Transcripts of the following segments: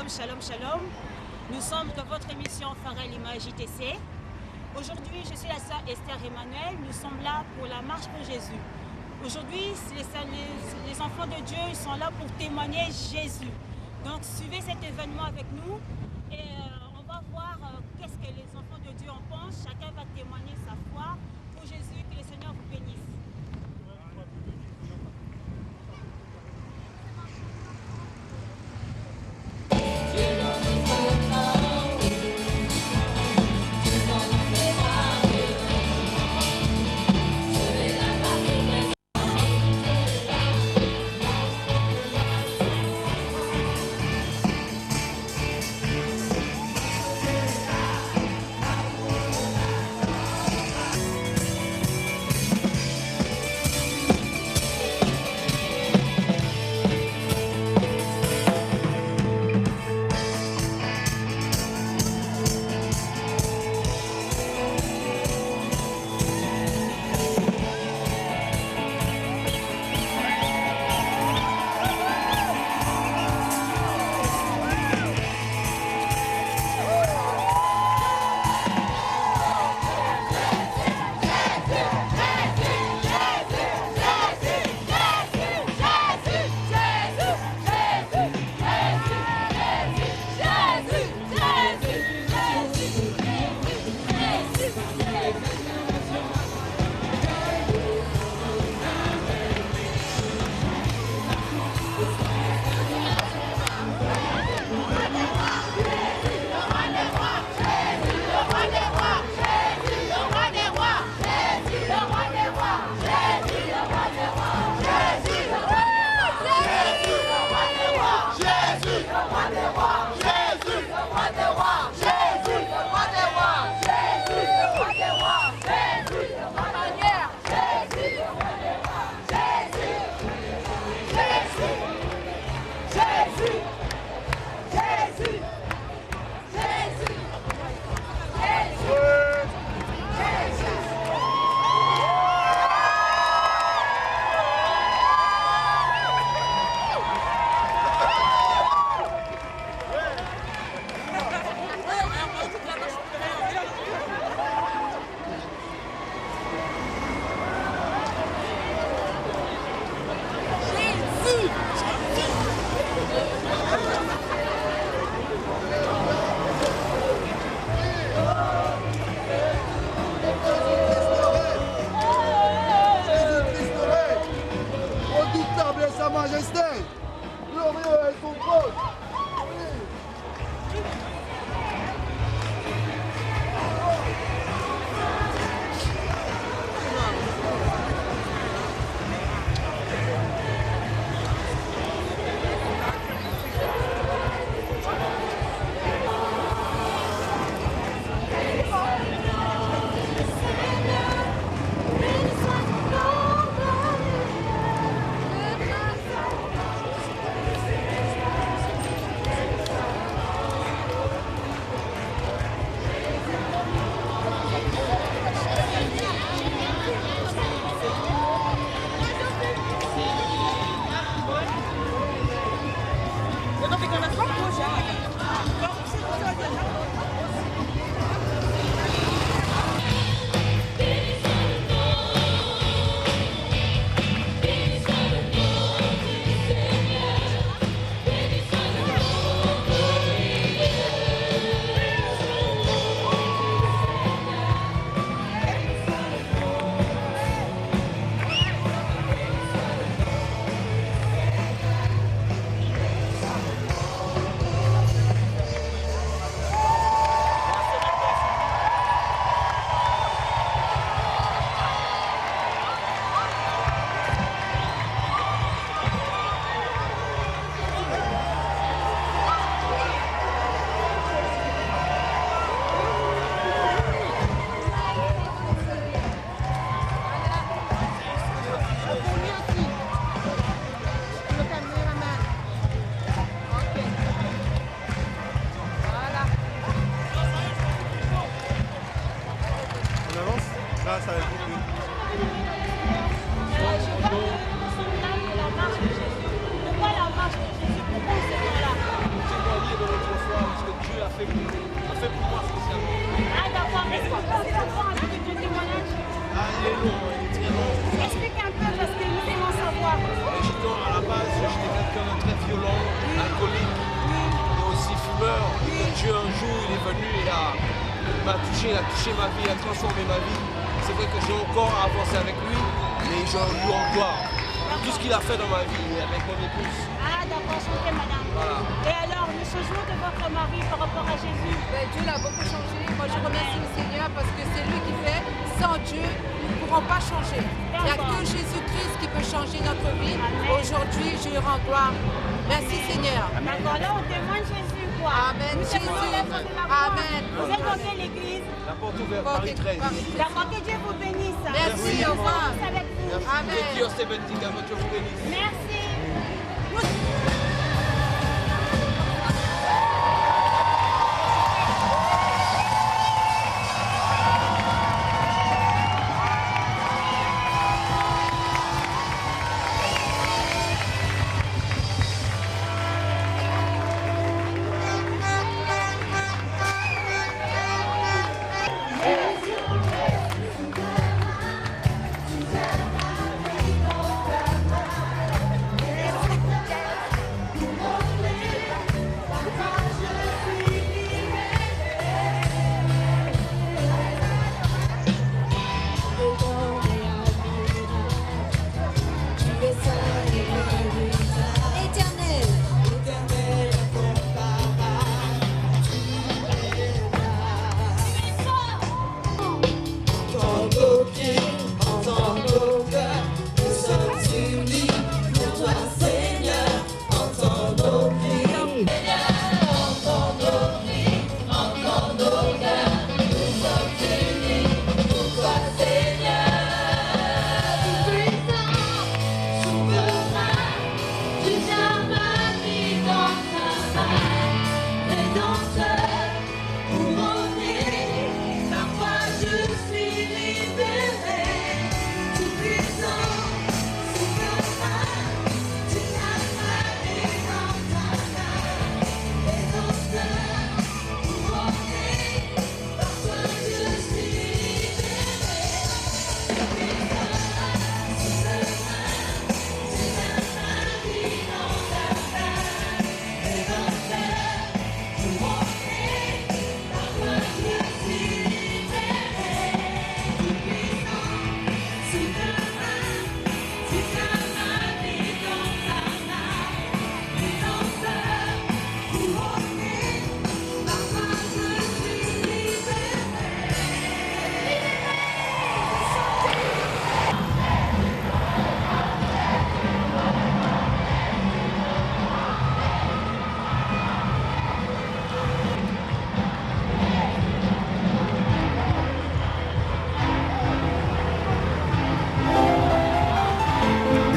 Shalom, shalom. Nous sommes dans votre émission Farel Image JTC. Aujourd'hui, je suis la sœur Esther Emmanuel. Nous sommes là pour la marche pour Jésus. Aujourd'hui, les enfants de Dieu ils sont là pour témoigner Jésus. Donc, suivez cet événement avec nous et on va voir qu'est-ce que les enfants de Dieu en pensent. Chacun va témoigner sa foi pour Jésus. Que le Seigneur vous bénisse. Dieu un jour il est venu et il m'a touché, il a touché ma vie, il a transformé ma vie. C'est vrai que j'ai encore avancé avec lui, mais je lui en gloire. Tout ce qu'il a fait dans ma vie avec mon épouse. Ah d'accord, ok madame. Voilà. Et alors, le changement de votre mari par rapport à Jésus? Dieu l'a beaucoup changé. Moi je remercie le Seigneur parce que c'est lui qui fait. Sans Dieu, nous ne pourrons pas changer. Il n'y a que Jésus-Christ qui peut changer notre vie. Aujourd'hui, je lui rends gloire. Merci Seigneur. D'accord, là on témoigne Jésus quoi. Amen. Nous Jésus. témoignons la foi de la foi. Amen. Vous êtes dans quelle église? La porte ouverte, Paris 13. D'accord, que Dieu vous bénisse. Merci, au revoir. Avec vous. Merci. Amen. Que Dieu te bendiga, que Dieu vous bénisse. Merci.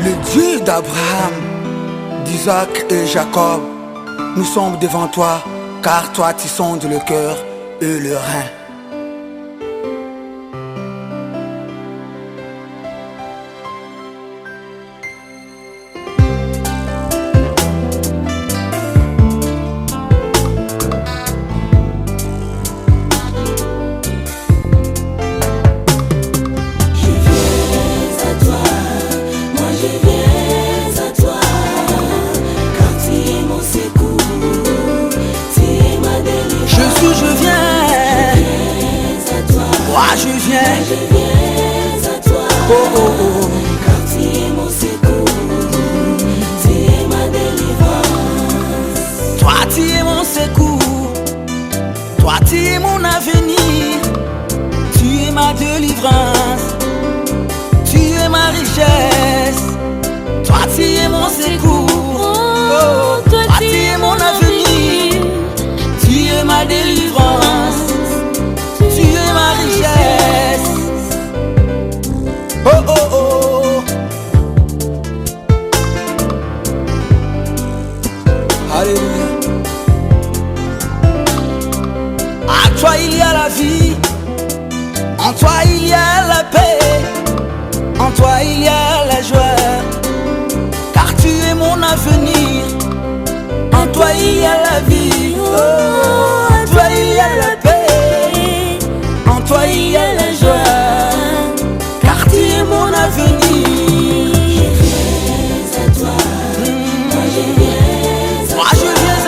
Le Dieu d'Abraham, d'Isaac et Jacob, nous sommes devant toi, car toi tu sondes le cœur et le rein. Moi je viens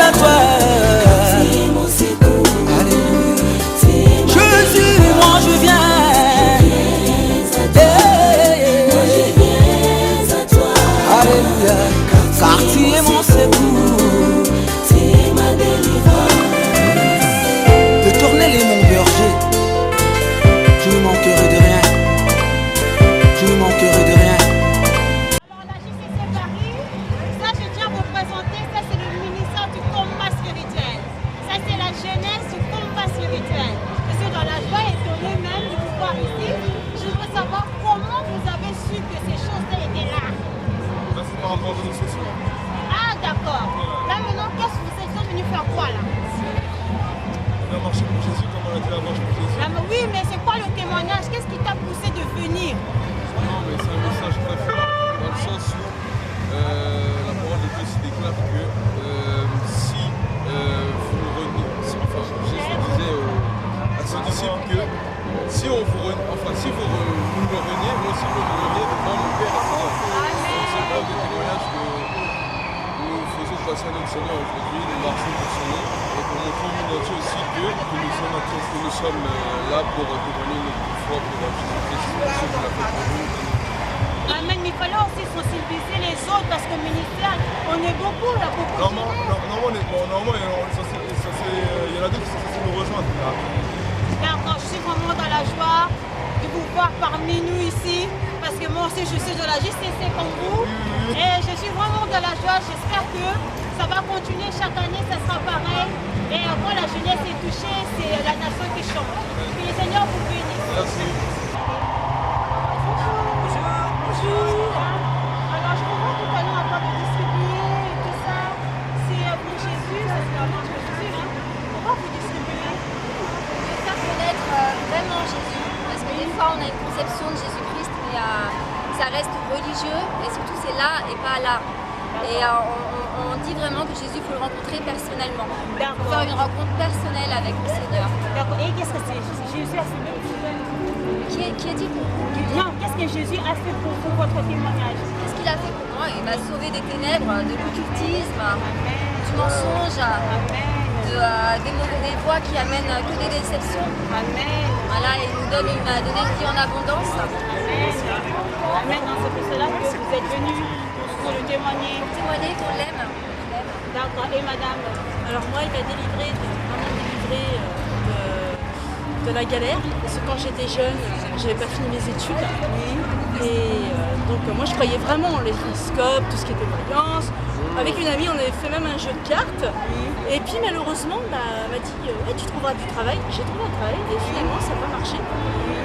à toi. vendredi ce soir. Ah d'accord. Là maintenant, qu'est-ce que vous êtes venu faire quoi là? On a marché pour Jésus comme on a dit la marche pour Jésus. Ah, mais oui, mais c'est quoi le témoignage? Qu'est-ce qui t'a poussé de venir? Non, mais c'est un message très fort dans le sens où la parole de Dieu se déclare que si vous reniez, enfin Jésus disait à ses disciples que si on vous si vous me reniez, moi aussi je vous reniez devant mon Père. C'est le de témoignage que nous faisons passer à notre Seigneur aujourd'hui, nous marchons pour son nom et pour montrer au monde entier aussi que nous sommes là pour témoigner notre foi pour Jésus-Christ, ce qu'il a fait pour nous. Amen, mais il fallait aussi sensibiliser les autres parce que ministère, on est beaucoup là, beaucoup. Normalement, il y en a d'autres qui sont censés nous rejoindre. D'accord, je suis vraiment dans la joie de vous voir parmi nous ici parce que moi aussi je suis de la JCC comme vous et je suis vraiment dans la joie. J'espère que ça va continuer chaque année, ça sera pareil. Et quand la jeunesse est touchée, c'est la nation qui chante. Que le Seigneur vous bénisse. Merci. Bonjour. Alors je comprends tout à l'heure à part de distribuer et tout ça. C'est pour Jésus, ça c'est la marche de Jésus. Hein. Pourquoi vous distribuez? Faire connaître vraiment Jésus, parce que des fois on a une conception de Jésus-Christ, mais ça reste religieux, et surtout c'est là et pas là. Et on dit vraiment que Jésus, il faut le rencontrer personnellement. Il faut faire une rencontre personnelle avec le Seigneur. D'accord. Et qu'est-ce que c'est? Jésus a fait pour vous? Qui a dit pour vous? Non, qu'est-ce que Jésus a fait pour vous, votre témoignage? Qu'est-ce qu'il a fait pour moi? Il m'a sauvé des ténèbres, de l'occultisme, du mensonge, des voies qui amènent que des déceptions. Amen. Voilà, il nous donne une vie en abondance. Amen. Amen. C'est pour cela que vous êtes venus pour le témoigner. Témoigner qu'on l'aime. D'accord. Et madame? Alors moi, il m'a délivré de la galère, parce que quand j'étais jeune, j'avais pas fini mes études. Et donc moi, je croyais vraiment en les scopes, tout ce qui était voyance. Avec une amie, on avait fait même un jeu de cartes. Et puis malheureusement, elle m'a dit ouais, tu trouveras du travail. J'ai trouvé un travail et finalement, ça n'a pas marché.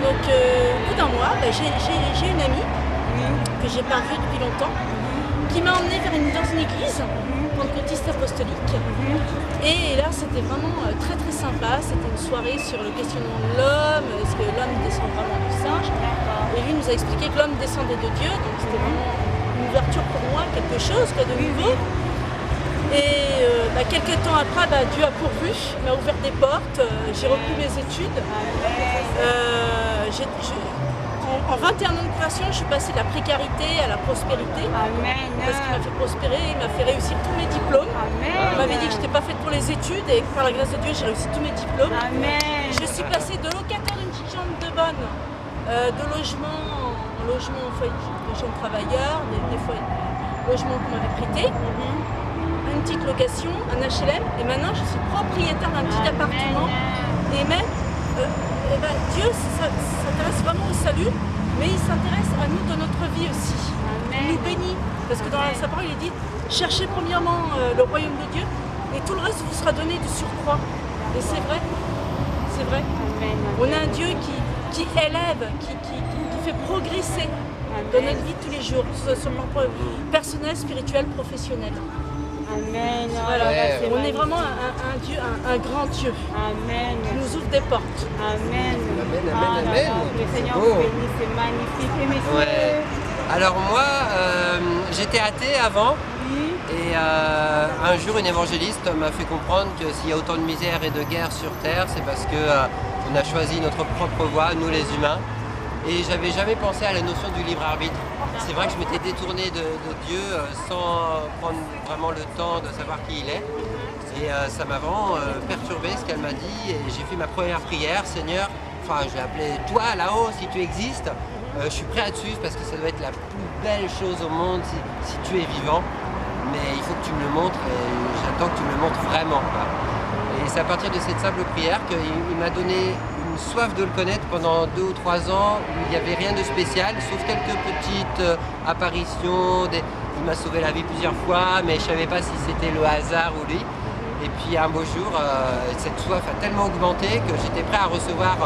Donc au bout d'un mois, j'ai une amie que j'ai pas vue depuis longtemps, qui m'a emmenée dans une église pentecôtiste apostolique. Et là, c'était vraiment très très sympa. C'était une soirée sur le questionnement de l'homme, est-ce que l'homme descend vraiment du singe. Et lui nous a expliqué que l'homme descendait de Dieu, donc c'était vraiment une ouverture pour moi, quelque chose de nouveau. Et quelques temps après, Dieu a pourvu, m'a ouvert des portes, j'ai repris mes études. En 21 ans de conversion, je suis passée de la précarité à la prospérité. Amen. Parce qu'il m'a fait prospérer, il m'a fait réussir tous mes diplômes. Amen. Il m'avait dit que je n'étais pas faite pour les études et que par la grâce de Dieu, j'ai réussi tous mes diplômes. Amen. Je suis passée de locataire d'une petite chambre de bonne, de logement en logement au foyer de jeunes travailleurs, des logements qu'on m'avait prêtés, une petite location, un HLM, et maintenant je suis propriétaire d'un petit appartement. Et même, Dieu s'intéresse vraiment au salut, mais il s'intéresse à nous dans notre vie aussi. Il nous bénit, parce que dans sa parole il dit cherchez premièrement le royaume de Dieu et tout le reste vous sera donné du surcroît. Et c'est vrai, c'est vrai. On a un Dieu qui élève, qui fait progresser dans notre vie tous les jours, que ce soit sur le plan personnel, spirituel, professionnel. Amen. Voilà, on est vraiment un Dieu, un grand Dieu. Amen. Qui nous ouvre des portes. Amen. Amen. Le Seigneur vous bénisse, c'est magnifique. Et messieurs? Ouais. Alors moi, j'étais athée avant. Et un jour, une évangéliste m'a fait comprendre que s'il y a autant de misère et de guerre sur Terre, c'est parce qu'on a choisi notre propre voie, nous les humains. Et j'avais jamais pensé à la notion du libre arbitre. C'est vrai que je m'étais détourné de Dieu sans prendre vraiment le temps de savoir qui il est. Et ça m'a vraiment perturbé ce qu'elle m'a dit. Et j'ai fait ma première prière, Seigneur, enfin je l'ai appelé toi là-haut, si tu existes, je suis prêt à te suivre parce que ça doit être la plus belle chose au monde si tu es vivant. Mais il faut que tu me le montres et j'attends que tu me le montres vraiment. Et c'est à partir de cette simple prière qu'il m'a donné une soif de le connaître pendant 2 ou 3 ans où il n'y avait rien de spécial, sauf quelques petites apparitions. Il m'a sauvé la vie plusieurs fois, mais je ne savais pas si c'était le hasard ou lui. Et puis un beau jour, cette soif a tellement augmenté que j'étais prêt à recevoir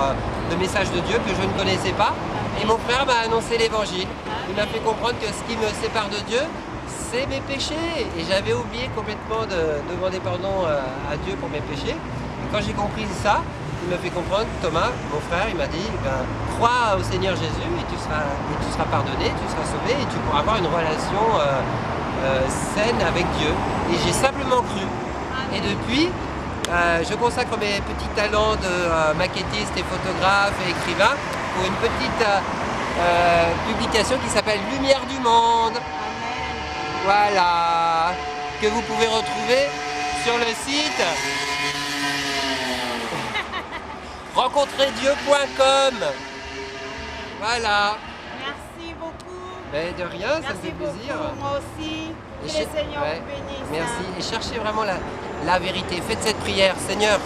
le message de Dieu que je ne connaissais pas. Et mon frère m'a annoncé l'évangile. Il m'a fait comprendre que ce qui me sépare de Dieu, c'est mes péchés. Et j'avais oublié complètement de demander pardon à Dieu pour mes péchés. Et quand j'ai compris ça, il me fait comprendre, Thomas, mon frère, il m'a dit, crois au Seigneur Jésus et tu seras pardonné, tu seras sauvé et tu pourras avoir une relation saine avec Dieu. Et j'ai simplement cru. Et depuis, je consacre mes petits talents de maquettiste et photographe et écrivain pour une petite publication qui s'appelle Lumière du Monde. Voilà, que vous pouvez retrouver sur le site rencontrerdieu.com. Voilà. Merci beaucoup. Mais de rien, ça me fait plaisir. Moi aussi. Que le Seigneur vous bénisse. Merci. Et cherchez vraiment la vérité. Faites cette prière. Seigneur,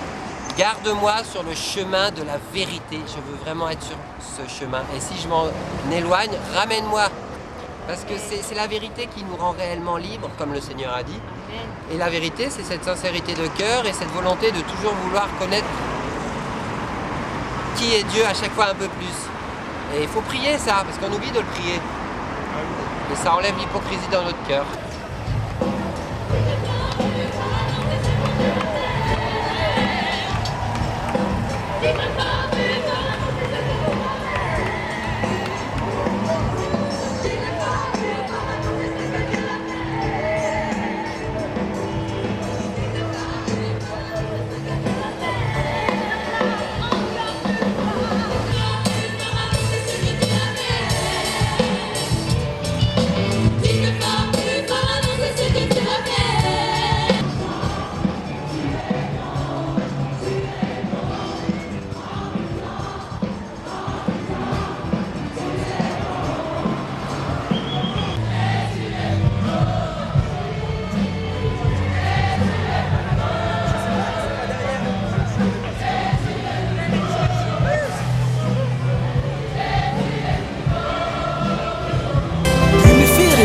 garde-moi sur le chemin de la vérité. Je veux vraiment être sur ce chemin. Et si je m'en éloigne, ramène-moi. Parce que c'est la vérité qui nous rend réellement libres, comme le Seigneur a dit. Amen. Et la vérité, c'est cette sincérité de cœur et cette volonté de toujours vouloir connaître qui est Dieu à chaque fois un peu plus. Et il faut prier ça, parce qu'on oublie de le prier. Et ça enlève l'hypocrisie dans notre cœur.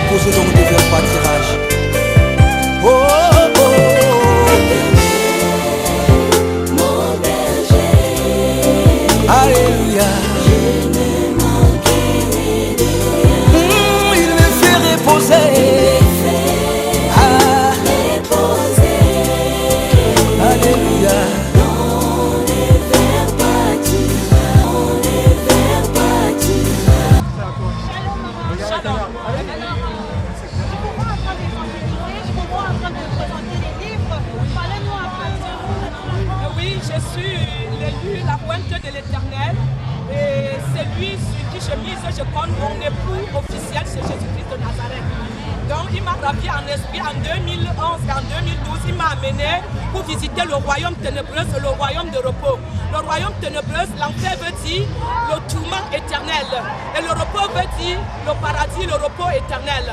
Posez donc des vers pâturage. Oh, oh, oh. Mon berger. Alléluia. Je ne manquerai de rien. Il me fait reposer. Ah. Reposer. Alléluia. Dans les vers pâturages. Dans les vers pâturages. Shalom, maman. Je suis l'élu, la pointe de l'Éternel, et c'est lui sur qui je mise, je compte mon époux officiel, c'est Jésus-Christ de Nazareth. Donc il m'a rappelé en esprit en 2011 et en 2012, il m'a amené pour visiter le royaume ténébreux, le royaume de repos. Le royaume ténébreux, l'enfer veut dire le tourment éternel. Et le repos veut dire le paradis, le repos éternel.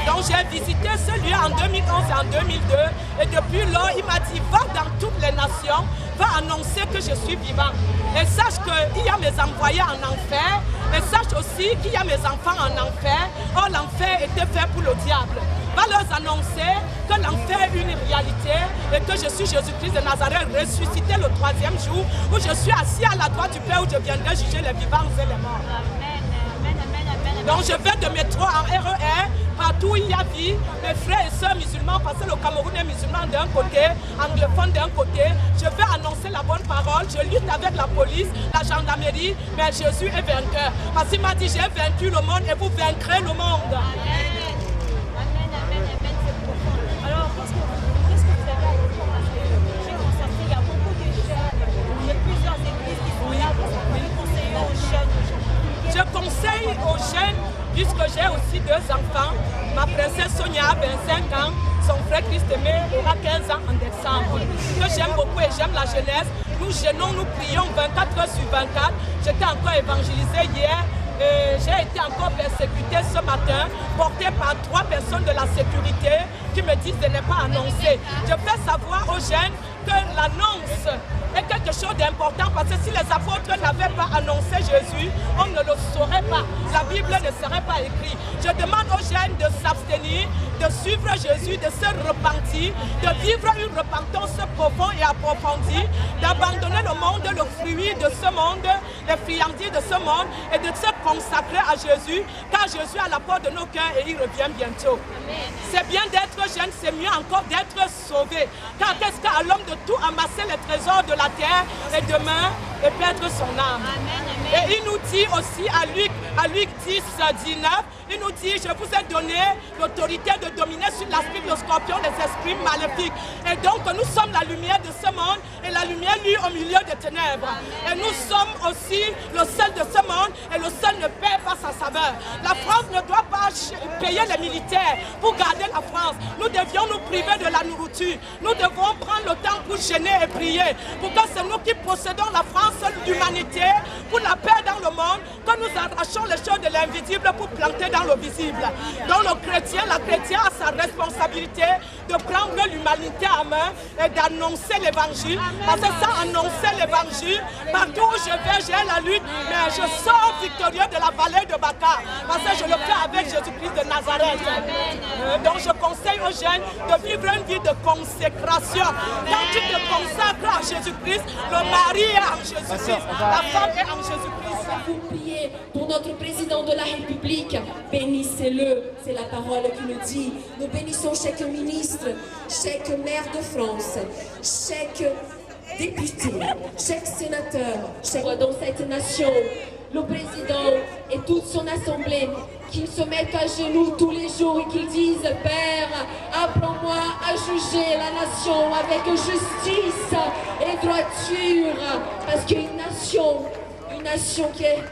Donc j'ai visité ce lieu en 2011 et en 2002. Et depuis lors, il m'a dit, va dans toutes les nations, va annoncer que je suis vivant. Et sache qu'il y a mes envoyés en enfer. Et sache aussi qu'il y a mes enfants en enfer. Or l'enfer était fait pour le diable. Va leur annoncer que l'enfer est une réalité et que je suis Jésus-Christ de Nazareth ressuscité le 3e jour, où je suis assis à la droite du Père, où je viendrai juger les vivants et les morts. Donc je vais de métro en RER, partout où il y a vie, mes frères et sœurs musulmans, parce que le Cameroun est musulman d'un côté, anglophone d'un côté, je vais annoncer la bonne parole, je lutte avec la police, la gendarmerie, mais Jésus est vainqueur. Parce qu'il m'a dit, j'ai vaincu le monde et vous vaincrez le monde. Alors, qu'est-ce que vous avez à dire? Parce que j'ai constaté qu'il y a beaucoup de jeunes, il y a plusieurs églises qui sont là pour conseiller aux jeunes aujourd'hui. Je conseille aux jeunes, puisque j'ai aussi 2 enfants, ma princesse Sonia a 25 ans, son frère Christ-Aimé aura 15 ans en décembre, que j'aime beaucoup et j'aime la jeunesse. Nous jeûnons, nous prions 24 heures sur 24. J'étais encore évangélisée hier. J'ai été encore persécutée ce matin, portée par 3 personnes de la sécurité qui me disent de ne pas annoncer. Je fais savoir aux jeunes que l'annonce est quelque chose d'important, parce que si les apôtres n'avaient pas annoncé Jésus, on ne le saurait pas. La Bible ne serait pas écrite. Je demande aux jeunes de s'abstenir, de suivre Jésus, de se repentir, de vivre une repentance profonde et approfondie, d'abandonner le monde, le fruit de ce monde, les friandises de ce monde, et de se consacrer à Jésus, car Jésus est à la porte de nos cœurs et il revient bientôt. C'est bien d'être jeune, c'est mieux encore d'être sauvé. Car qu'est-ce qu'à l'homme de tout amasser les trésors de la terre et demain et perdre son âme. Et il nous dit aussi à Luc 10, 19, il nous dit, je vous ai donné l'autorité de dominer sur l'esprit de scorpion, les esprits maléfiques. Et donc nous sommes la lumière de ce monde et la lumière lui au milieu des ténèbres. Et nous sommes aussi le sel de ce monde et le sel ne perd pas sa saveur. La France ne doit pas payer les militaires pour garder la France. Nous devions nous priver de la nourriture. Nous devons prendre le temps pour gêner et prier. Pour que c'est nous qui possédons la France, l'humanité, pour la paix dans le monde, que nous arrachons les choses de l'invisible pour planter dans le visible. Donc le chrétien, la chrétienne a sa responsabilité de prendre l'humanité en main et d'annoncer l'évangile. Parce que sans annoncer l'évangile, partout où je vais, j'ai la lutte, mais je sors victorieux de la vallée de Baca. Parce que je le fais avec Jésus-Christ de Nazareth. Donc je conseille aux jeunes de vivre une vie de consécration. Quand tu te consacres à Jésus-Christ, le mari est en Jésus-Christ, la femme est en Jésus-Christ. Vous priez pour notre président de la République, bénissez-le, c'est la parole qui nous dit. Nous bénissons chaque ministre, chaque maire de France, chaque député, chaque sénateur, chaque dans cette nation, le président et toute son assemblée, qu'ils se mettent à genoux tous les jours et qu'ils disent, Père, apprends-moi à juger la nation avec justice et droiture, parce qu'une nation qui est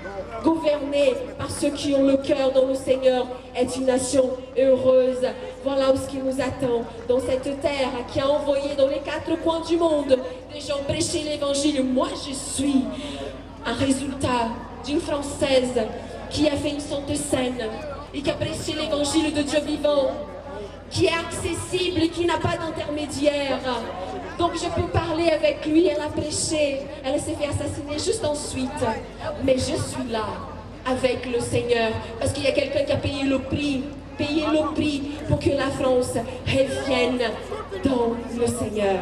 gouvernée par ceux qui ont le cœur dans le Seigneur est une nation heureuse. Voilà ce qui nous attend dans cette terre qui a envoyé dans les 4 coins du monde des gens prêcher l'évangile. Moi, je suis un résultat d'une Française qui a fait une Sainte Seine et qui a prêché l'évangile de Dieu vivant, qui est accessible et qui n'a pas d'intermédiaire. Donc je peux parler avec lui, elle a prêché, elle s'est fait assassiner juste ensuite. Mais je suis là avec le Seigneur parce qu'il y a quelqu'un qui a payé le prix pour que la France revienne dans le Seigneur.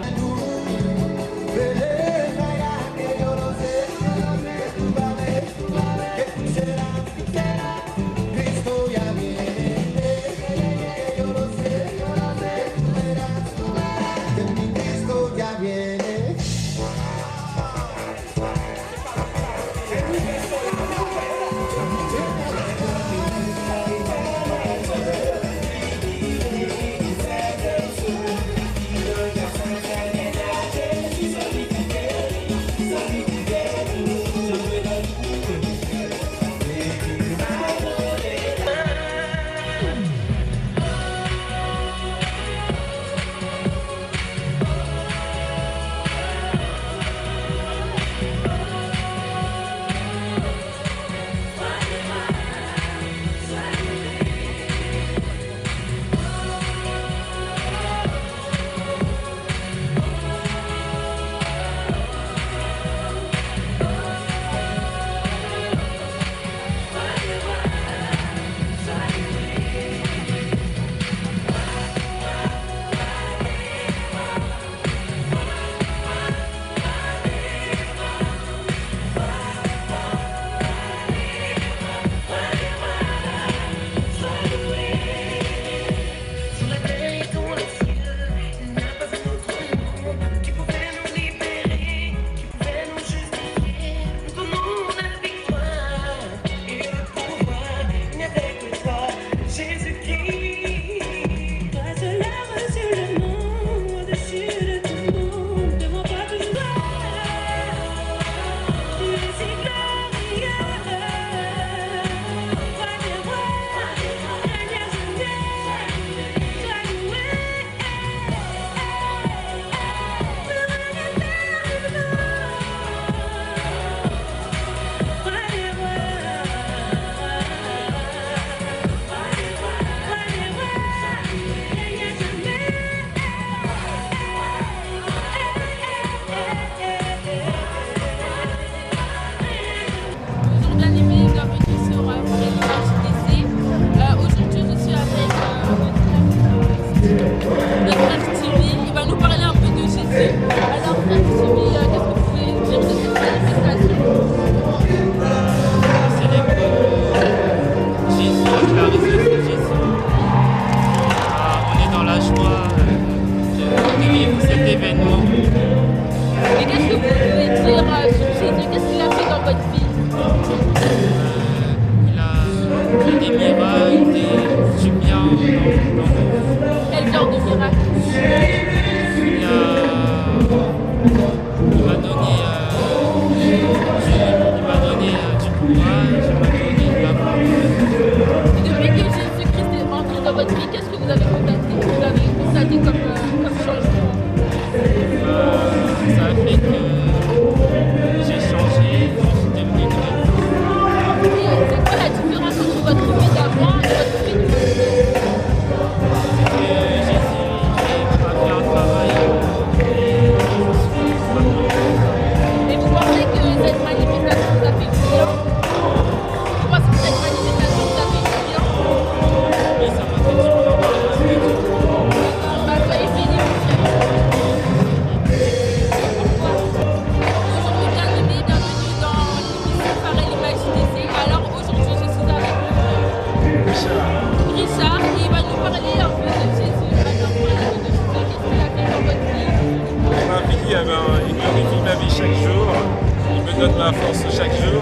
donne ma force chaque jour.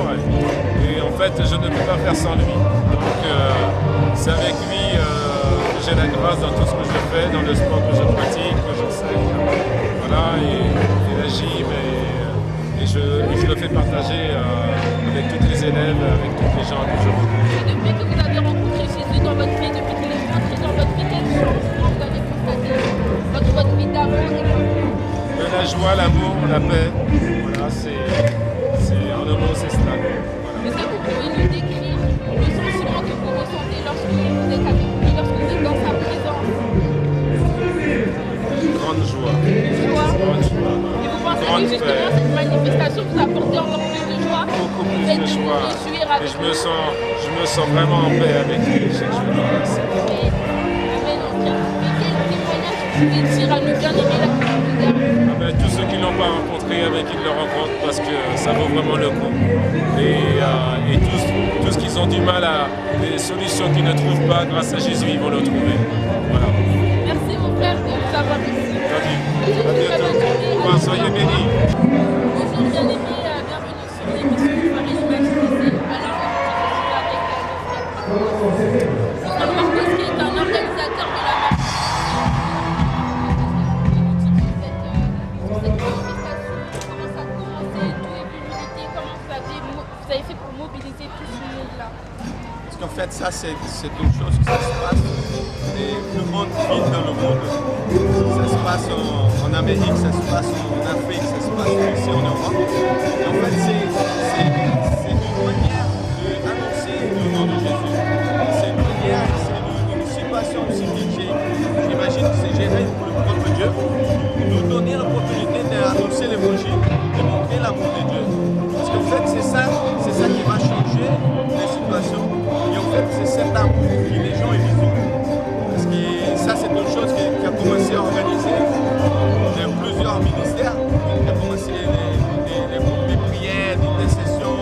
Et en fait, je ne peux pas faire sans lui. Donc, c'est avec lui que j'ai la grâce dans tout ce que je fais, dans le sport que je pratique, que j'enseigne. Voilà, et la gym. Et je le fais partager avec tous les élèves, avec tous les gens que je rencontre. Et depuis que vous avez rencontré Jésus dans votre vie, depuis qu'il est rentré dans votre vie, quel changement vous avez constaté dans votre vie d'avant et maintenant? La joie, l'amour, la paix, voilà, en un mot, c'est cela. Voilà. Est-ce que vous pouvez nous décrire le sentiment que vous ressentez lorsque vous êtes avec lui, lorsque vous êtes dans sa présence? Grande joie. Grande joie. Et vous pensez que justement cette manifestation vous apporte encore plus de joie? Beaucoup plus de joie. Et je me sens vraiment en paix avec lui chaque jour. Amen. Et quel témoignage vous pouvez dire à nos bien-aimés la communauté? Tous ceux qui ne l'ont pas rencontré, qu'ils le rencontrent parce que ça vaut vraiment le coup. Et tous ce qu'ils ont du mal à des solutions qu'ils ne trouvent pas, grâce à Jésus, ils vont le trouver. Voilà. Merci mon frère de nous avoir reçus. À bientôt. Soyez bénis. Bonjour bien-aimés, bienvenue sur l'émission Paris Imaginisé. Alors aujourd'hui, je suis avec Marcos qui est un organisateur de la marche. Cette manifestation, comment ça a commencé, d'où est venu l'idée, comment vous avez fait pour mobiliser tout ce monde-là? Parce qu'en fait, ça, c'est une chose que ça se passe des plus grandes villes dans le monde. Ça se passe en Amérique, ça se passe en Afrique, ça se passe ici en Europe. Et en fait, c'est une manière d'annoncer le nom de Jésus. C'est une manière, c'est une situation aussi que j'imagine que c'est géré pour le peuple de Dieu, pour nous donner l'opportunité d'annoncer l'évangile, de montrer l'amour de Dieu. Parce qu'en fait, c'est ça qui va changer les situations. Et en fait, c'est cet amour que les gens y vivent. Parce que ça, c'est une chose qui a commencé à organiser dans plusieurs ministères. Il a commencé les groupes de prière, d'intercession.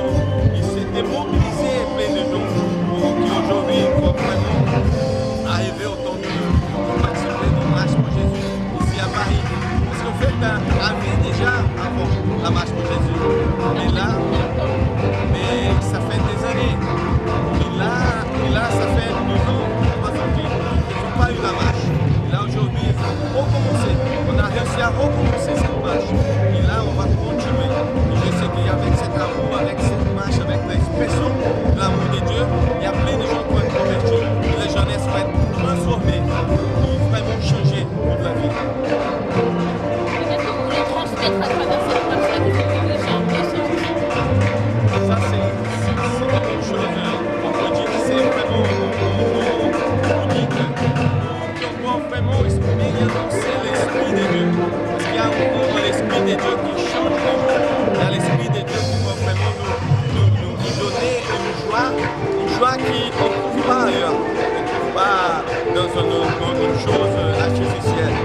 Il s'était mobilisé plein de gens qui aujourd'hui vont vraiment arriver au temps de participer de marche pour Jésus ici à Paris. Parce qu'en fait, il y avait déjà avant la marche pour Jésus. Mais ça fait des années. Et là, ça fait 2 ans, 3 ans qu'ils n'ont pas eu la marche. Et là, aujourd'hui, il faut recommencer. On a réussi à recommencer cette marche. Et là, on va continuer. Et je sais qu'avec cet amour, avec cette marche, avec l'expression de l'amour de Dieu, il y a plein de gens qui vont être convertis. Et les jeunesses vont être transformées pour vraiment changer toute la vie. Qu'est-ce que vous voulez transmettre à travers cette marche-là? Qu'est-ce que vous voulez faire ressentir? Ça, c'est quelque chose qu'on peut dire que c'est vraiment unique. On doit vraiment exprimer et annoncer l'Esprit de Dieu. Parce qu'il y a encore l'Esprit de Dieu qui change les gens. Il y a l'Esprit de Dieu qui va vraiment nous donner une joie qu'on ne trouve pas ailleurs. On ne trouve pas dans une chose artificielle.